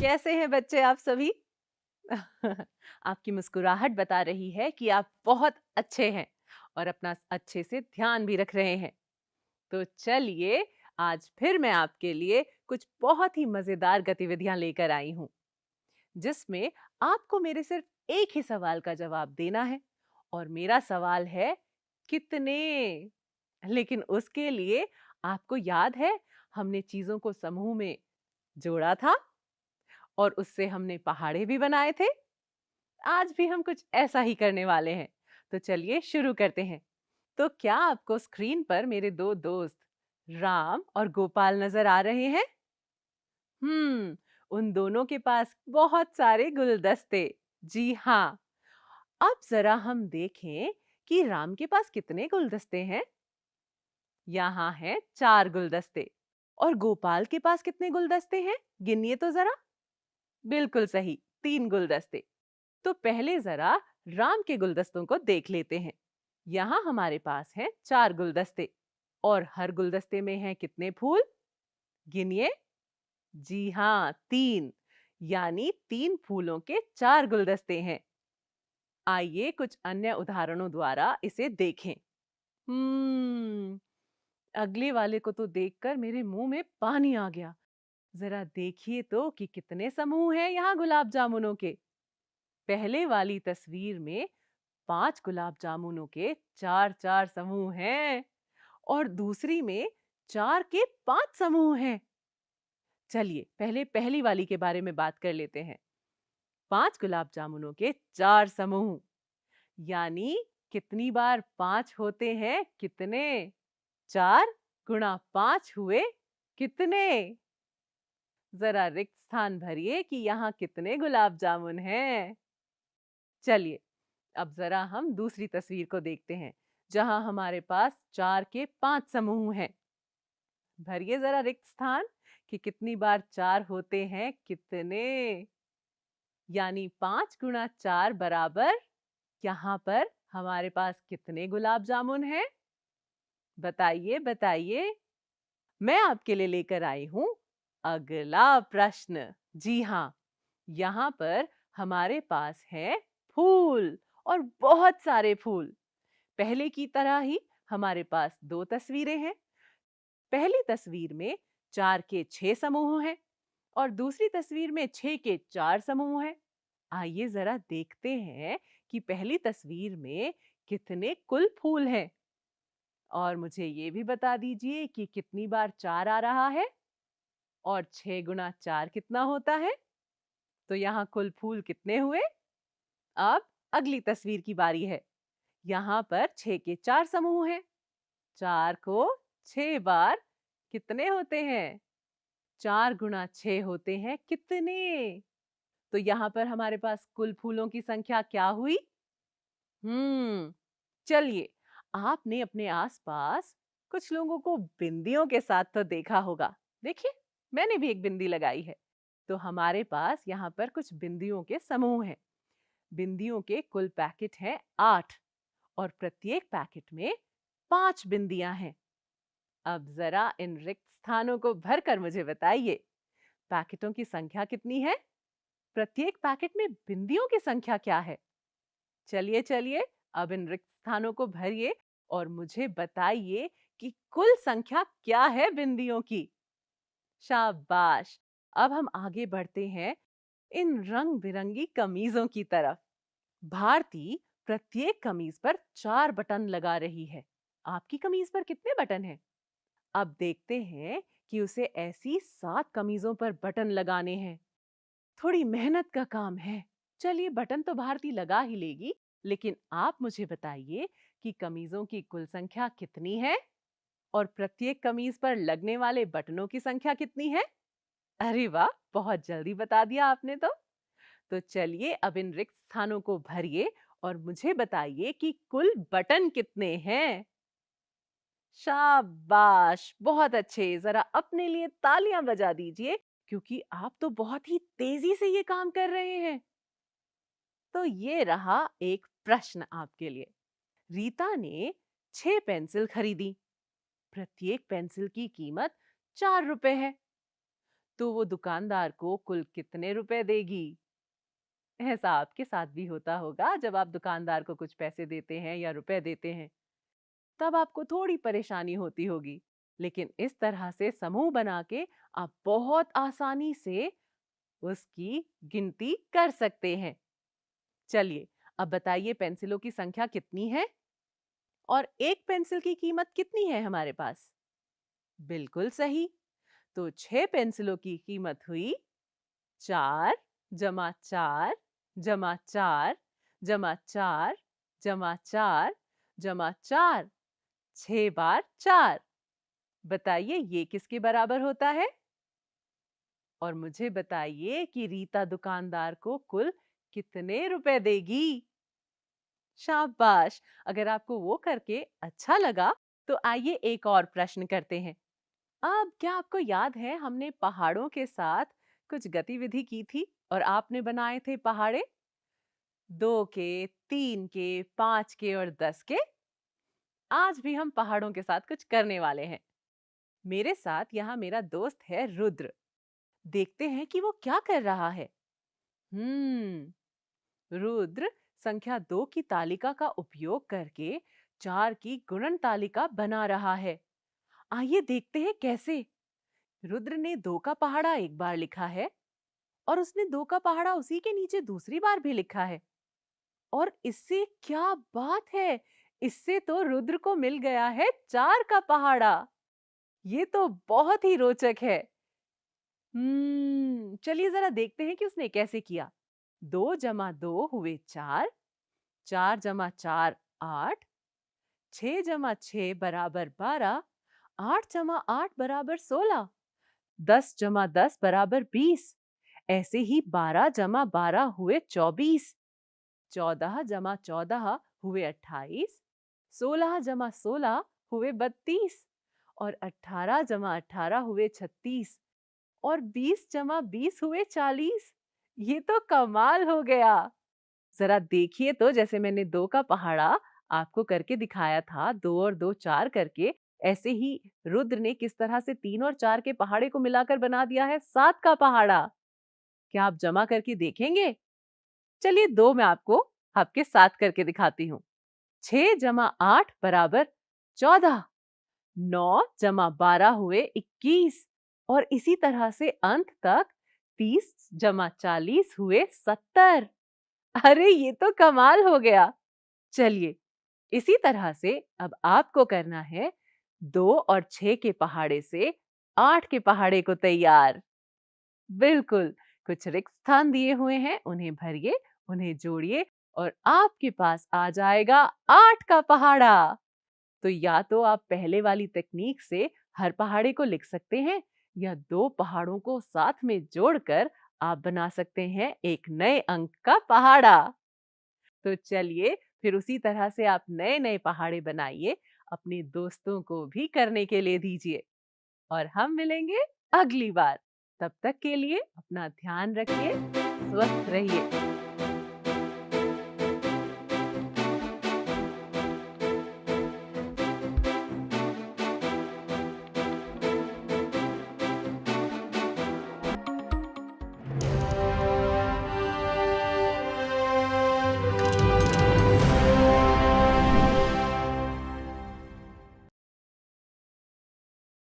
कैसे हैं बच्चे आप सभी? आपकी मुस्कुराहट बता रही है कि आप बहुत अच्छे हैं और अपना अच्छे से ध्यान भी रख रहे हैं। तो चलिए, आज फिर मैं आपके लिए कुछ बहुत ही मजेदार गतिविधियां लेकर आई हूं, जिसमें आपको मेरे सिर्फ एक ही सवाल का जवाब देना है। और मेरा सवाल है, कितने? लेकिन उसके लिए आपको याद है, हमने चीजों को समूह में जोड़ा था और उससे हमने पहाड़े भी बनाए थे। आज भी हम कुछ ऐसा ही करने वाले हैं। तो चलिए शुरू करते हैं। तो क्या आपको स्क्रीन पर मेरे दो दोस्त राम और गोपाल नजर आ रहे हैं? उन दोनों के पास बहुत सारे गुलदस्ते। जी हाँ। अब जरा हम देखें कि राम के पास कितने गुलदस्ते हैं। यहाँ हैं 4 गुलदस्ते। और गोपाल के पास कितने गुलदस्ते हैं? गिनिए तो जरा। बिल्कुल सही, 3 गुलदस्ते। तो पहले जरा राम के गुलदस्तों को देख लेते हैं। यहाँ हमारे पास हैं 4 गुलदस्ते और हर गुलदस्ते में हैं कितने फूल? गिनिए। जी हाँ, 3। यानी 3 फूलों के 4 गुलदस्ते हैं। आइए कुछ अन्य उदाहरणों द्वारा इसे देखें। हम्म, अगले वाले को तो देखकर मेरे मुंह में पानी आ गया। जरा देखिए तो कि कितने समूह हैं यहाँ गुलाब जामुनों के। पहले वाली तस्वीर में 5 गुलाब जामुनों के 4-4 समूह हैं और दूसरी में 4 के 5 समूह हैं। चलिए पहले पहली वाली के बारे में बात कर लेते हैं। 5 गुलाब जामुनों के 4 समूह, यानी कितनी बार 5 होते हैं? कितने? 4 गुणा 5 हुए कितने? जरा रिक्त स्थान भरिए कि यहाँ कितने गुलाब जामुन हैं। चलिए अब जरा हम दूसरी तस्वीर को देखते हैं, जहां हमारे पास 4 के 5 समूह हैं। भरिए जरा रिक्त स्थान कि कितनी बार 4 होते हैं कितने? यानी 5 गुणा 4 बराबर, यहाँ पर हमारे पास कितने गुलाब जामुन हैं? बताइए बताइए। मैं आपके लिए लेकर आई हूं अगला प्रश्न। जी हाँ, यहाँ पर हमारे पास है फूल और बहुत सारे फूल। पहले की तरह ही हमारे पास 2 तस्वीरें हैं। पहली तस्वीर में 4 के 6 समूह हैं और दूसरी तस्वीर में 6 के 4 समूह हैं। आइए जरा देखते हैं कि पहली तस्वीर में कितने कुल फूल हैं। और मुझे ये भी बता दीजिए कि कितनी बार 4 आ रहा है और 6 गुना 4 कितना होता है? तो यहाँ कुल फूल कितने हुए? अब अगली तस्वीर की बारी है। यहाँ पर 6 के 4 समूह हैं। 4 को 6 बार कितने होते हैं? 4 गुणा 6 होते हैं कितने? तो यहाँ पर हमारे पास कुल फूलों की संख्या क्या हुई? हम्म, चलिए, आपने अपने आसपास कुछ लोगों को बिंदियों के साथ तो देखा होगा। देखिए, मैंने भी एक बिंदी लगाई है। तो हमारे पास यहाँ पर कुछ बिंदियों के समूह हैं। बिंदियों के कुल पैकेट हैं 8 और प्रत्येक पैकेट में 5 बिंदियां हैं। अब जरा इन रिक्त स्थानों को भरकर मुझे बताइए, पैकेटों की संख्या कितनी है? प्रत्येक पैकेट में बिंदियों की संख्या क्या है? चलिए चलिए, अब इन रिक्त स्थानों को भरिए और मुझे बताइए कि कुल संख्या क्या है बिंदियों की। शाबाश। अब हम आगे बढ़ते हैं इन रंग बिरंगी कमीजों की तरफ। भारती प्रत्येक कमीज पर 4 बटन लगा रही है। आपकी कमीज पर कितने बटन हैं? अब देखते हैं कि उसे ऐसी 7 कमीजों पर बटन लगाने हैं। थोड़ी मेहनत का काम है। चलिए, बटन तो भारती लगा ही लेगी, लेकिन आप मुझे बताइए कि कमीजों की कुल संख्या कितनी है और प्रत्येक कमीज पर लगने वाले बटनों की संख्या कितनी है? अरे वाह, बहुत जल्दी बता दिया आपने तो। तो चलिए अब इन रिक्त स्थानों को भरिए और मुझे बताइए कि कुल बटन कितने हैं? शाबाश, बहुत अच्छे। जरा अपने लिए तालियां बजा दीजिए, क्योंकि आप तो बहुत ही तेजी से ये काम कर रहे हैं। तो ये रहा एक प्रश्न आपके लिए। रीता ने 6 पेंसिल खरीदी। प्रत्येक पेंसिल की कीमत 4 रुपए है। तो वो दुकानदार को कुल कितने रुपए देगी? ऐसा आपके साथ भी होता होगा जब आप दुकानदार को कुछ पैसे देते हैं या रुपए देते हैं, तब आपको थोड़ी परेशानी होती होगी। लेकिन इस तरह से समूह बना के आप बहुत आसानी से उसकी गिनती कर सकते हैं। चलिए, अब बताइए पेंसिलों की संख्या कितनी है और एक पेंसिल की कीमत कितनी है हमारे पास? बिल्कुल सही। तो 6 पेंसिलों की कीमत हुई 4 जमा 4 जमा 4 जमा 4 जमा 4 जमा 4, 6 बार 4। बताइए ये किसके बराबर होता है? और मुझे बताइए कि रीता दुकानदार को कुल कितने रुपए देगी? शाबाश! अगर आपको वो करके अच्छा लगा, तो आइए एक और प्रश्न करते हैं। अब क्या आपको याद है हमने पहाड़ों के साथ कुछ गतिविधि की थी और आपने बनाए थे पहाड़े? 2 के, 3 के, 5 के और 10 के? आज भी हम पहाड़ों के साथ कुछ करने वाले हैं। मेरे साथ यहाँ मेरा दोस्त है रुद्र। देखते हैं कि वो क्या कर रहा है। रुद्र संख्या 2 की तालिका का उपयोग करके 4 की गुणन तालिका बना रहा है। आइए देखते हैं कैसे। रुद्र ने 2 का पहाड़ा एक बार लिखा है और उसने 2 का पहाड़ा उसी के नीचे दूसरी बार भी लिखा है। और इससे क्या बात है, इससे तो रुद्र को मिल गया है 4 का पहाड़ा। ये तो बहुत ही रोचक है। चलिए जरा देखते हैं कि उसने कैसे किया। 2 जमा 2 हुए 4, 4 जमा 4 8, 6 जमा 6 बराबर 12, 8 जमा 8 बराबर 16, 10 जमा 10 बराबर 20, ऐसे ही 12 जमा 12 हुए 24, 14 जमा 14 हुए 28, 16 जमा 16 हुए 32 और 18 जमा 18 हुए 36 और 20 जमा 20 हुए 40। ये तो कमाल हो गया। जरा देखिए तो, जैसे मैंने 2 का पहाड़ा आपको करके दिखाया था, 2 और 2 4 करके, ऐसे ही रुद्र ने किस तरह से 3 और 4 के पहाड़े को मिलाकर बना दिया है 7 का पहाड़ा। क्या आप जमा करके देखेंगे? चलिए 2 मैं आपको आपके साथ करके दिखाती हूँ। 6 जमा 8 बराबर 14, 9 जमा 12 हुए 21 और इसी तरह से अंत तक 30 जमा 40 हुए 70। अरे ये तो कमाल हो गया। चलिए इसी तरह से अब आपको करना है 2 और 6 के पहाड़े से 8 के पहाड़े को तैयार। बिल्कुल, कुछ रिक्त स्थान दिए हुए हैं, उन्हें भरिए, उन्हें जोड़िए और आपके पास आ जाएगा 8 का पहाड़ा। तो या तो आप पहले वाली तकनीक से हर पहाड़े को लिख सकते हैं या 2 पहाड़ों को साथ में जोड़कर आप बना सकते हैं एक नए अंक का पहाड़ा। तो चलिए फिर उसी तरह से आप नए नए पहाड़े बनाइए, अपने दोस्तों को भी करने के लिए दीजिए और हम मिलेंगे अगली बार। तब तक के लिए अपना ध्यान रखिए, स्वस्थ रहिए।